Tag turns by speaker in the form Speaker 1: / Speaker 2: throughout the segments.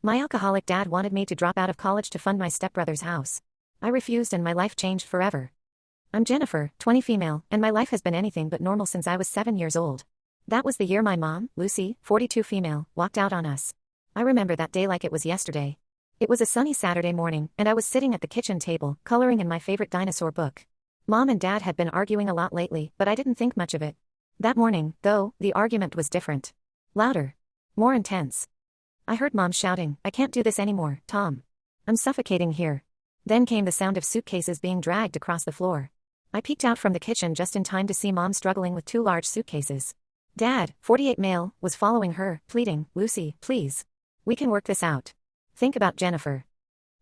Speaker 1: My alcoholic dad wanted me to drop out of college to fund my stepbrother's house. I refused and my life changed forever. I'm Jennifer, 20 female, and my life has been anything but normal since I was 7 years old. That was the year my mom, Lucy, 42 female, walked out on us. I remember that day like it was yesterday. It was a sunny Saturday morning, and I was sitting at the kitchen table, coloring in my favorite dinosaur book. Mom and Dad had been arguing a lot lately, but I didn't think much of it. That morning, though, the argument was different. Louder. More intense. I heard Mom shouting, "I can't do this anymore, Tom. I'm suffocating here." Then came the sound of suitcases being dragged across the floor. I peeked out from the kitchen just in time to see Mom struggling with 2 large suitcases. Dad, 48 male, was following her, pleading, "Lucy, please. We can work this out. Think about Jennifer."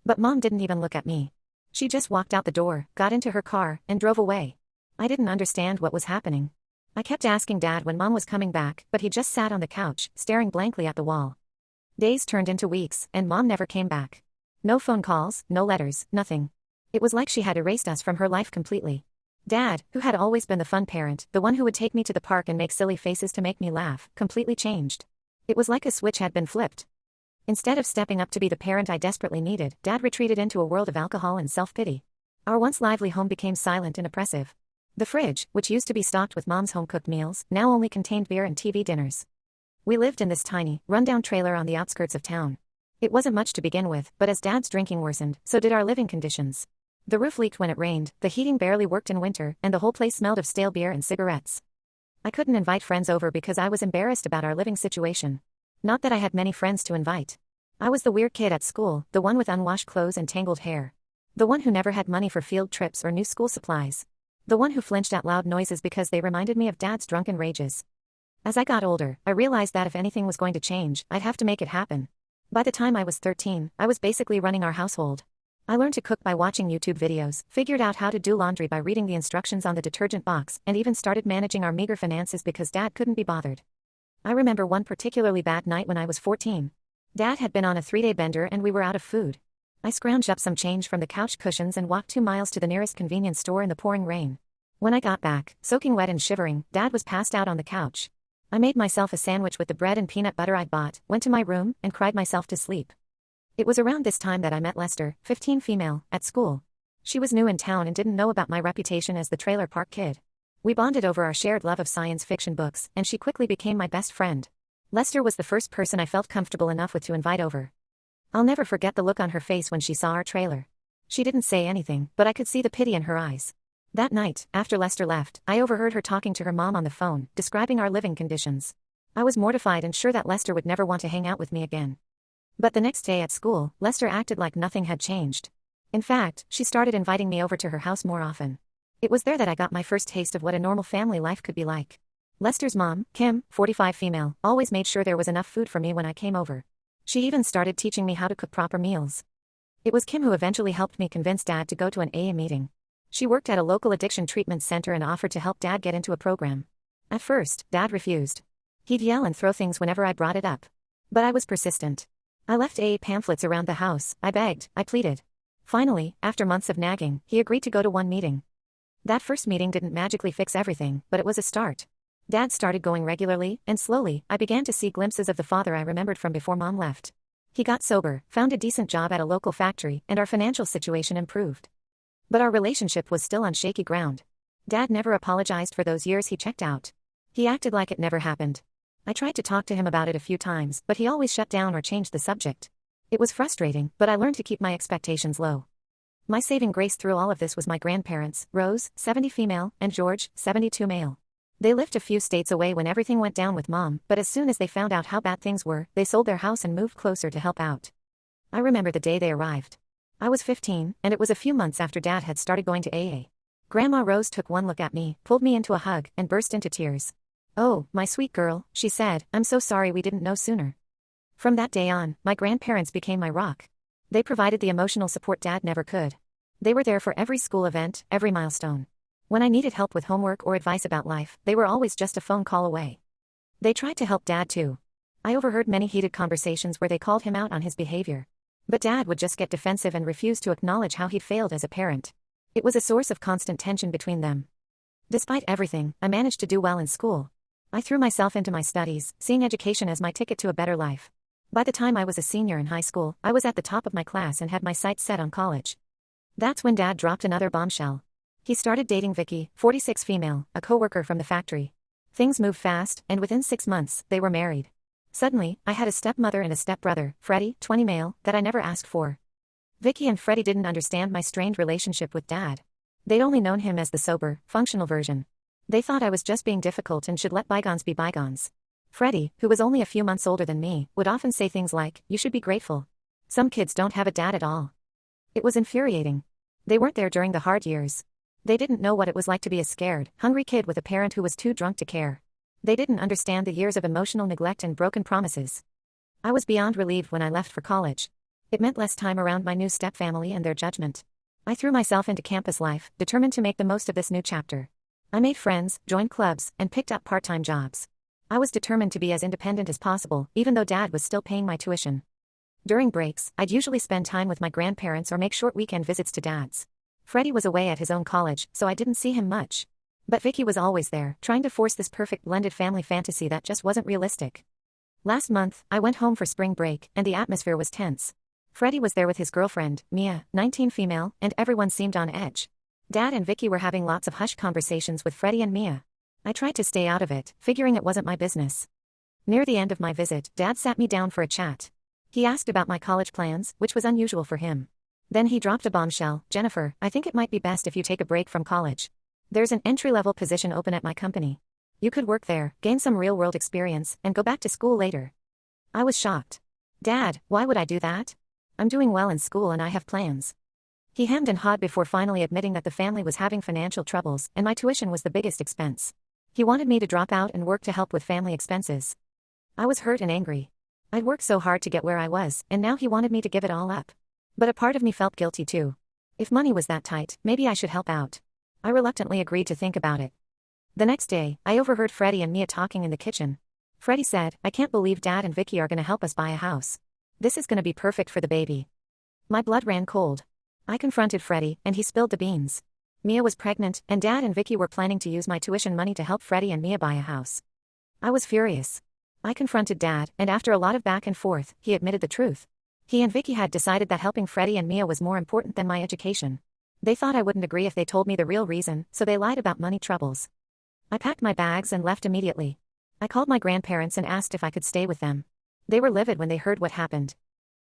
Speaker 1: But Mom didn't even look at me. She just walked out the door, got into her car, and drove away. I didn't understand what was happening. I kept asking Dad when Mom was coming back, but he just sat on the couch, staring blankly at the wall. Days turned into weeks, and Mom never came back. No phone calls, no letters, nothing. It was like she had erased us from her life completely. Dad, who had always been the fun parent, the one who would take me to the park and make silly faces to make me laugh, completely changed. It was like a switch had been flipped. Instead of stepping up to be the parent I desperately needed, Dad retreated into a world of alcohol and self-pity. Our once lively home became silent and oppressive. The fridge, which used to be stocked with Mom's home-cooked meals, now only contained beer and TV dinners. We lived in this tiny, run-down trailer on the outskirts of town. It wasn't much to begin with, but as Dad's drinking worsened, so did our living conditions. The roof leaked when it rained, the heating barely worked in winter, and the whole place smelled of stale beer and cigarettes. I couldn't invite friends over because I was embarrassed about our living situation. Not that I had many friends to invite. I was the weird kid at school, the one with unwashed clothes and tangled hair. The one who never had money for field trips or new school supplies. The one who flinched at loud noises because they reminded me of Dad's drunken rages. As I got older, I realized that if anything was going to change, I'd have to make it happen. By the time I was 13, I was basically running our household. I learned to cook by watching YouTube videos, figured out how to do laundry by reading the instructions on the detergent box, and even started managing our meager finances because Dad couldn't be bothered. I remember one particularly bad night when I was 14. Dad had been on a 3-day bender and we were out of food. I scrounged up some change from the couch cushions and walked 2 miles to the nearest convenience store in the pouring rain. When I got back, soaking wet and shivering, Dad was passed out on the couch. I made myself a sandwich with the bread and peanut butter I'd bought, went to my room, and cried myself to sleep. It was around this time that I met Lester, 15 female, at school. She was new in town and didn't know about my reputation as the trailer park kid. We bonded over our shared love of science fiction books, and she quickly became my best friend. Lester was the first person I felt comfortable enough with to invite over. I'll never forget the look on her face when she saw our trailer. She didn't say anything, but I could see the pity in her eyes. That night, after Lester left, I overheard her talking to her mom on the phone, describing our living conditions. I was mortified and sure that Lester would never want to hang out with me again. But the next day at school, Lester acted like nothing had changed. In fact, she started inviting me over to her house more often. It was there that I got my first taste of what a normal family life could be like. Lester's mom, Kim, 45 female, always made sure there was enough food for me when I came over. She even started teaching me how to cook proper meals. It was Kim who eventually helped me convince Dad to go to an AA meeting. She worked at a local addiction treatment center and offered to help Dad get into a program. At first, Dad refused. He'd yell and throw things whenever I brought it up. But I was persistent. I left AA pamphlets around the house, I begged, I pleaded. Finally, after months of nagging, he agreed to go to one meeting. That first meeting didn't magically fix everything, but it was a start. Dad started going regularly, and slowly, I began to see glimpses of the father I remembered from before Mom left. He got sober, found a decent job at a local factory, and our financial situation improved. But our relationship was still on shaky ground. Dad never apologized for those years he checked out. He acted like it never happened. I tried to talk to him about it a few times, but he always shut down or changed the subject. It was frustrating, but I learned to keep my expectations low. My saving grace through all of this was my grandparents, Rose, 70 female, and George, 72 male. They lived a few states away when everything went down with Mom, but as soon as they found out how bad things were, they sold their house and moved closer to help out. I remember the day they arrived. I was 15, and it was a few months after Dad had started going to AA. Grandma Rose took one look at me, pulled me into a hug, and burst into tears. "Oh, my sweet girl," she said, "I'm so sorry we didn't know sooner." From that day on, my grandparents became my rock. They provided the emotional support Dad never could. They were there for every school event, every milestone. When I needed help with homework or advice about life, they were always just a phone call away. They tried to help Dad too. I overheard many heated conversations where they called him out on his behavior. But Dad would just get defensive and refuse to acknowledge how he'd failed as a parent. It was a source of constant tension between them. Despite everything, I managed to do well in school. I threw myself into my studies, seeing education as my ticket to a better life. By the time I was a senior in high school, I was at the top of my class and had my sights set on college. That's when Dad dropped another bombshell. He started dating Vicky, 46 female, a coworker from the factory. Things moved fast, and within 6 months, they were married. Suddenly, I had a stepmother and a stepbrother, Freddie, 20 male, that I never asked for. Vicky and Freddie didn't understand my strained relationship with Dad. They'd only known him as the sober, functional version. They thought I was just being difficult and should let bygones be bygones. Freddie, who was only a few months older than me, would often say things like, "You should be grateful. Some kids don't have a dad at all." It was infuriating. They weren't there during the hard years. They didn't know what it was like to be a scared, hungry kid with a parent who was too drunk to care. They didn't understand the years of emotional neglect and broken promises. I was beyond relieved when I left for college. It meant less time around my new stepfamily and their judgment. I threw myself into campus life, determined to make the most of this new chapter. I made friends, joined clubs, and picked up part-time jobs. I was determined to be as independent as possible, even though Dad was still paying my tuition. During breaks, I'd usually spend time with my grandparents or make short weekend visits to Dad's. Freddie was away at his own college, so I didn't see him much. But Vicky was always there, trying to force this perfect blended family fantasy that just wasn't realistic. Last month, I went home for spring break, and the atmosphere was tense. Freddie was there with his girlfriend, Mia, 19 female, and everyone seemed on edge. Dad and Vicky were having lots of hushed conversations with Freddie and Mia. I tried to stay out of it, figuring it wasn't my business. Near the end of my visit, Dad sat me down for a chat. He asked about my college plans, which was unusual for him. Then he dropped a bombshell. "Jennifer, I think it might be best if you take a break from college. There's an entry-level position open at my company. You could work there, gain some real-world experience, and go back to school later." I was shocked. "Dad, why would I do that? I'm doing well in school and I have plans." He hemmed and hawed before finally admitting that the family was having financial troubles and my tuition was the biggest expense. He wanted me to drop out and work to help with family expenses. I was hurt and angry. I'd worked so hard to get where I was, and now he wanted me to give it all up. But a part of me felt guilty too. If money was that tight, maybe I should help out. I reluctantly agreed to think about it. The next day, I overheard Freddie and Mia talking in the kitchen. Freddie said, "I can't believe Dad and Vicky are gonna help us buy a house. This is gonna be perfect for the baby." My blood ran cold. I confronted Freddie, and he spilled the beans. Mia was pregnant, and Dad and Vicky were planning to use my tuition money to help Freddie and Mia buy a house. I was furious. I confronted Dad, and after a lot of back and forth, he admitted the truth. He and Vicky had decided that helping Freddie and Mia was more important than my education. They thought I wouldn't agree if they told me the real reason, so they lied about money troubles. I packed my bags and left immediately. I called my grandparents and asked if I could stay with them. They were livid when they heard what happened.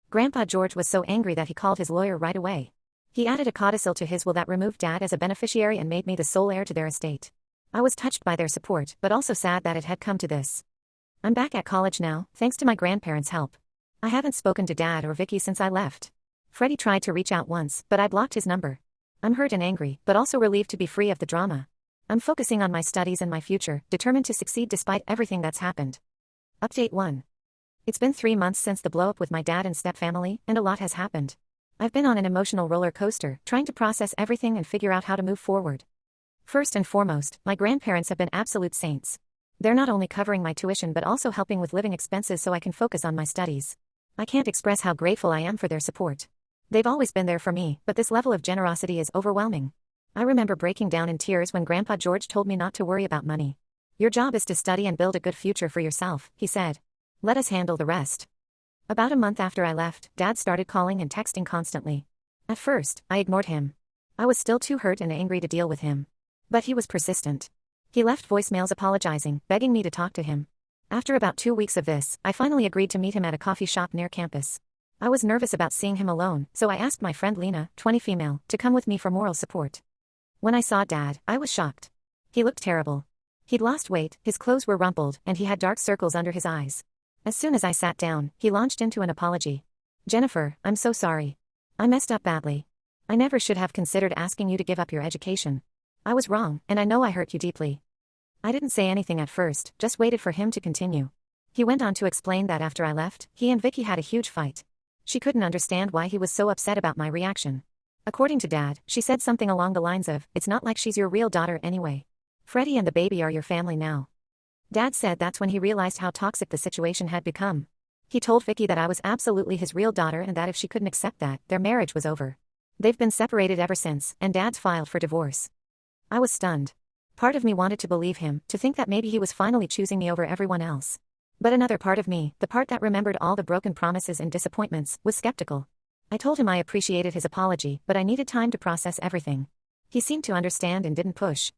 Speaker 1: Grandpa George was so angry that he called his lawyer right away. He added a codicil to his will that removed Dad as a beneficiary and made me the sole heir to their estate. I was touched by their support, but also sad that it had come to this. I'm back at college now, thanks to my grandparents' help. I haven't spoken to Dad or Vicky since I left. Freddie tried to reach out once, but I blocked his number. I'm hurt and angry, but also relieved to be free of the drama. I'm focusing on my studies and my future, determined to succeed despite everything that's happened. Update 1. It's been 3 months since the blow-up with my dad and stepfamily, and a lot has happened. I've been on an emotional roller coaster, trying to process everything and figure out how to move forward. First and foremost, my grandparents have been absolute saints. They're not only covering my tuition but also helping with living expenses so I can focus on my studies. I can't express how grateful I am for their support. They've always been there for me, but this level of generosity is overwhelming. I remember breaking down in tears when Grandpa George told me not to worry about money. "Your job is to study and build a good future for yourself," he said. "Let us handle the rest." About a month after I left, Dad started calling and texting constantly. At first, I ignored him. I was still too hurt and angry to deal with him. But he was persistent. He left voicemails apologizing, begging me to talk to him. After about 2 weeks of this, I finally agreed to meet him at a coffee shop near campus. I was nervous about seeing him alone, so I asked my friend Lena, 20 female, to come with me for moral support. When I saw Dad, I was shocked. He looked terrible. He'd lost weight, his clothes were rumpled, and he had dark circles under his eyes. As soon as I sat down, he launched into an apology. "Jennifer, I'm so sorry. I messed up badly. I never should have considered asking you to give up your education. I was wrong, and I know I hurt you deeply." I didn't say anything at first, just waited for him to continue. He went on to explain that after I left, he and Vicky had a huge fight. She couldn't understand why he was so upset about my reaction. According to Dad, she said something along the lines of, "It's not like she's your real daughter anyway. Freddie and the baby are your family now." Dad said that's when he realized how toxic the situation had become. He told Vicky that I was absolutely his real daughter and that if she couldn't accept that, their marriage was over. They've been separated ever since, and Dad's filed for divorce. I was stunned. Part of me wanted to believe him, to think that maybe he was finally choosing me over everyone else. But another part of me, the part that remembered all the broken promises and disappointments, was skeptical. I told him I appreciated his apology, but I needed time to process everything. He seemed to understand and didn't push.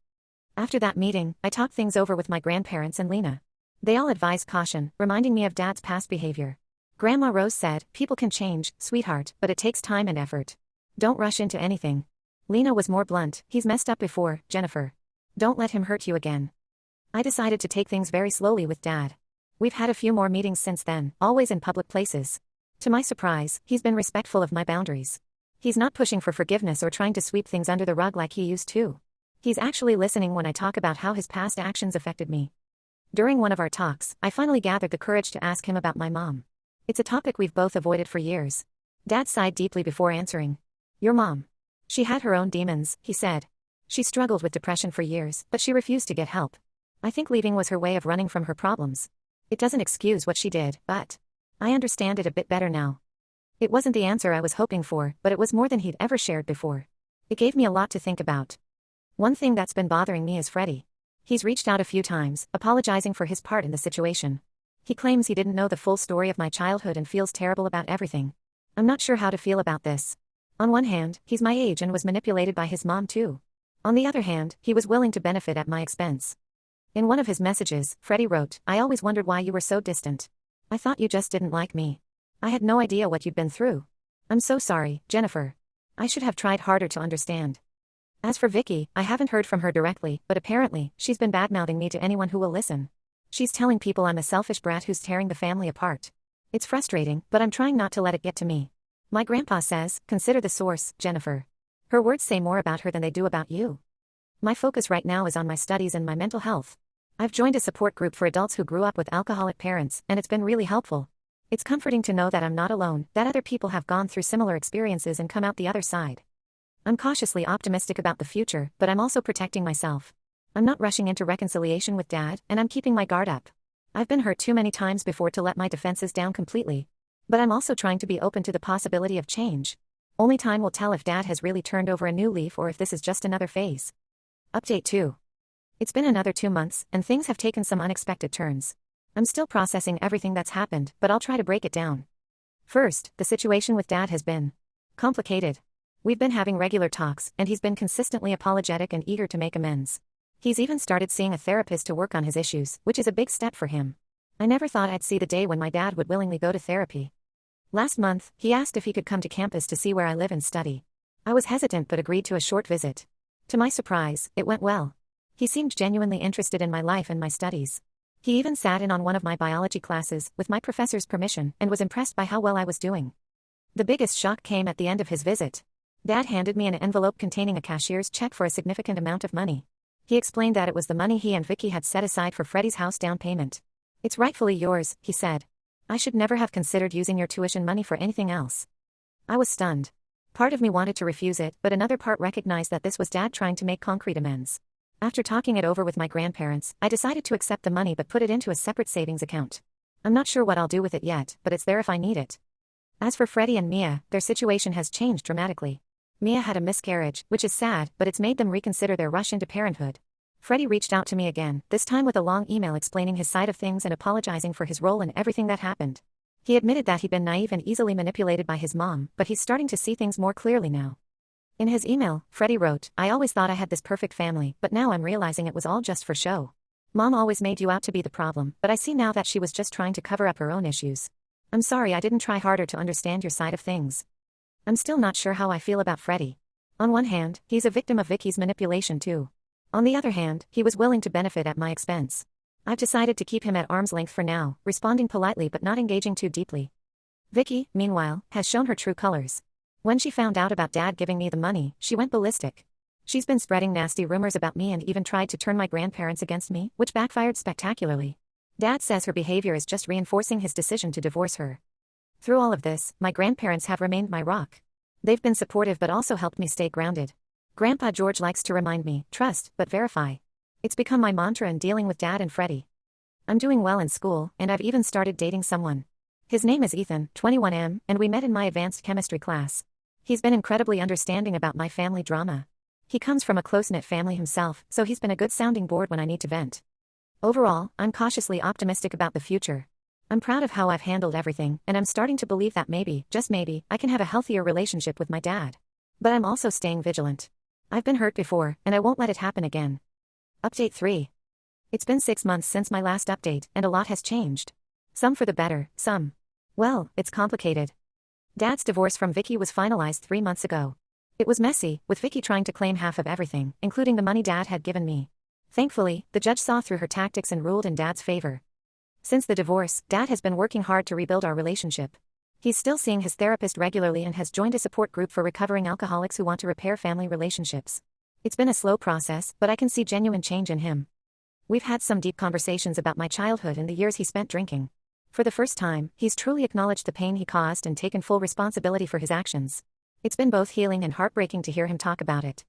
Speaker 1: After that meeting, I talked things over with my grandparents and Lena. They all advised caution, reminding me of Dad's past behavior. Grandma Rose said, "People can change, sweetheart, but it takes time and effort. Don't rush into anything." Lena was more blunt, "He's messed up before, Jennifer. Don't let him hurt you again." I decided to take things very slowly with Dad. We've had a few more meetings since then, always in public places. To my surprise, he's been respectful of my boundaries. He's not pushing for forgiveness or trying to sweep things under the rug like he used to. He's actually listening when I talk about how his past actions affected me. During one of our talks, I finally gathered the courage to ask him about my mom. It's a topic we've both avoided for years. Dad sighed deeply before answering. "Your mom. She had her own demons," he said. "She struggled with depression for years, but she refused to get help. I think leaving was her way of running from her problems. It doesn't excuse what she did, but I understand it a bit better now." It wasn't the answer I was hoping for, but it was more than he'd ever shared before. It gave me a lot to think about. One thing that's been bothering me is Freddie. He's reached out a few times, apologizing for his part in the situation. He claims he didn't know the full story of my childhood and feels terrible about everything. I'm not sure how to feel about this. On one hand, he's my age and was manipulated by his mom too. On the other hand, he was willing to benefit at my expense. In one of his messages, Freddie wrote, "I always wondered why you were so distant. I thought you just didn't like me. I had no idea what you'd been through. I'm so sorry, Jennifer. I should have tried harder to understand." As for Vicky, I haven't heard from her directly, but apparently, she's been badmouthing me to anyone who will listen. She's telling people I'm a selfish brat who's tearing the family apart. It's frustrating, but I'm trying not to let it get to me. My grandpa says, "Consider the source, Jennifer. Her words say more about her than they do about you." My focus right now is on my studies and my mental health. I've joined a support group for adults who grew up with alcoholic parents, and it's been really helpful. It's comforting to know that I'm not alone, that other people have gone through similar experiences and come out the other side. I'm cautiously optimistic about the future, but I'm also protecting myself. I'm not rushing into reconciliation with Dad, and I'm keeping my guard up. I've been hurt too many times before to let my defenses down completely. But I'm also trying to be open to the possibility of change. Only time will tell if Dad has really turned over a new leaf or if this is just another phase. Update 2. It's been another 2 months, and things have taken some unexpected turns. I'm still processing everything that's happened, but I'll try to break it down. First, the situation with Dad has been complicated. We've been having regular talks, and he's been consistently apologetic and eager to make amends. He's even started seeing a therapist to work on his issues, which is a big step for him. I never thought I'd see the day when my dad would willingly go to therapy. Last month, he asked if he could come to campus to see where I live and study. I was hesitant but agreed to a short visit. To my surprise, it went well. He seemed genuinely interested in my life and my studies. He even sat in on one of my biology classes, with my professor's permission, and was impressed by how well I was doing. The biggest shock came at the end of his visit. Dad handed me an envelope containing a cashier's check for a significant amount of money. He explained that it was the money he and Vicky had set aside for Freddie's house down payment. "It's rightfully yours," he said. "I should never have considered using your tuition money for anything else." I was stunned. Part of me wanted to refuse it, but another part recognized that this was Dad trying to make concrete amends. After talking it over with my grandparents, I decided to accept the money but put it into a separate savings account. I'm not sure what I'll do with it yet, but it's there if I need it. As for Freddie and Mia, their situation has changed dramatically. Mia had a miscarriage, which is sad, but it's made them reconsider their rush into parenthood. Freddie reached out to me again, this time with a long email explaining his side of things and apologizing for his role in everything that happened. He admitted that he'd been naive and easily manipulated by his mom, but he's starting to see things more clearly now. In his email, Freddie wrote, "I always thought I had this perfect family, but now I'm realizing it was all just for show. Mom always made you out to be the problem, but I see now that she was just trying to cover up her own issues. I'm sorry I didn't try harder to understand your side of things." I'm still not sure how I feel about Freddie. On one hand, he's a victim of Vicky's manipulation too. On the other hand, he was willing to benefit at my expense. I've decided to keep him at arm's length for now, responding politely but not engaging too deeply. Vicky, meanwhile, has shown her true colors. When she found out about Dad giving me the money, she went ballistic. She's been spreading nasty rumors about me and even tried to turn my grandparents against me, which backfired spectacularly. Dad says her behavior is just reinforcing his decision to divorce her. Through all of this, my grandparents have remained my rock. They've been supportive but also helped me stay grounded. Grandpa George likes to remind me, trust, but verify. It's become my mantra in dealing with Dad and Freddie. I'm doing well in school, and I've even started dating someone. His name is Ethan, 21M, and we met in my advanced chemistry class. He's been incredibly understanding about my family drama. He comes from a close-knit family himself, so he's been a good sounding board when I need to vent. Overall, I'm cautiously optimistic about the future. I'm proud of how I've handled everything, and I'm starting to believe that maybe, just maybe, I can have a healthier relationship with my dad. But I'm also staying vigilant. I've been hurt before, and I won't let it happen again. Update 3. It's been 6 months since my last update, and a lot has changed. Some for the better, some. Well, it's complicated. Dad's divorce from Vicky was finalized 3 months ago. It was messy, with Vicky trying to claim half of everything, including the money Dad had given me. Thankfully, the judge saw through her tactics and ruled in Dad's favor. Since the divorce, Dad has been working hard to rebuild our relationship. He's still seeing his therapist regularly and has joined a support group for recovering alcoholics who want to repair family relationships. It's been a slow process, but I can see genuine change in him. We've had some deep conversations about my childhood and the years he spent drinking. For the first time, he's truly acknowledged the pain he caused and taken full responsibility for his actions. It's been both healing and heartbreaking to hear him talk about it.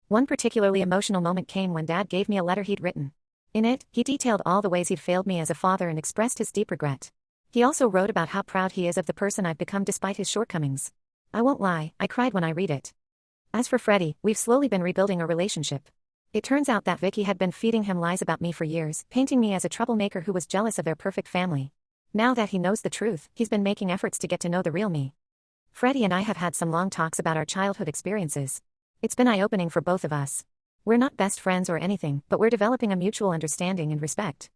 Speaker 1: One particularly emotional moment came when Dad gave me a letter he'd written. In it, he detailed all the ways he'd failed me as a father and expressed his deep regret. He also wrote about how proud he is of the person I've become despite his shortcomings. I won't lie, I cried when I read it. As for Freddie, we've slowly been rebuilding a relationship. It turns out that Vicky had been feeding him lies about me for years, painting me as a troublemaker who was jealous of their perfect family. Now that he knows the truth, he's been making efforts to get to know the real me. Freddie and I have had some long talks about our childhood experiences. It's been eye-opening for both of us. We're not best friends or anything, but we're developing a mutual understanding and respect.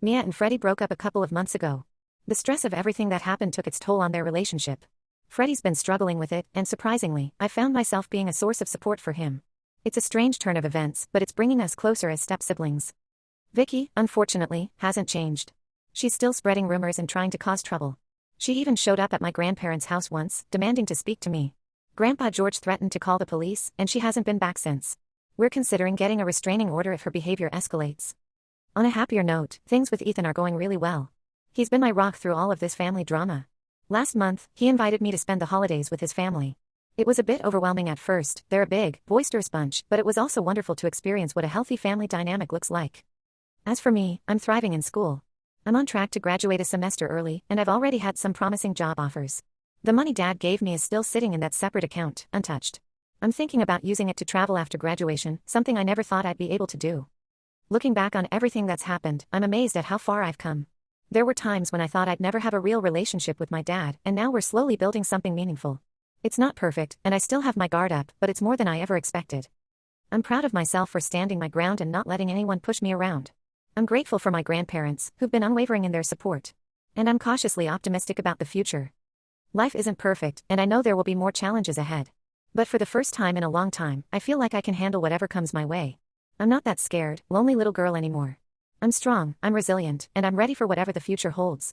Speaker 1: Mia and Freddie broke up a couple of months ago. The stress of everything that happened took its toll on their relationship. Freddie's been struggling with it, and surprisingly, I found myself being a source of support for him. It's a strange turn of events, but it's bringing us closer as step-siblings. Vicky, unfortunately, hasn't changed. She's still spreading rumors and trying to cause trouble. She even showed up at my grandparents' house once, demanding to speak to me. Grandpa George threatened to call the police, and she hasn't been back since. We're considering getting a restraining order if her behavior escalates. On a happier note, things with Ethan are going really well. He's been my rock through all of this family drama. Last month, he invited me to spend the holidays with his family. It was a bit overwhelming at first, they're a big, boisterous bunch, but it was also wonderful to experience what a healthy family dynamic looks like. As for me, I'm thriving in school. I'm on track to graduate a semester early, and I've already had some promising job offers. The money Dad gave me is still sitting in that separate account, untouched. I'm thinking about using it to travel after graduation, something I never thought I'd be able to do. Looking back on everything that's happened, I'm amazed at how far I've come. There were times when I thought I'd never have a real relationship with my dad, and now we're slowly building something meaningful. It's not perfect, and I still have my guard up, but it's more than I ever expected. I'm proud of myself for standing my ground and not letting anyone push me around. I'm grateful for my grandparents, who've been unwavering in their support. And I'm cautiously optimistic about the future. Life isn't perfect, and I know there will be more challenges ahead. But for the first time in a long time, I feel like I can handle whatever comes my way. I'm not that scared, lonely little girl anymore. I'm strong, I'm resilient, and I'm ready for whatever the future holds.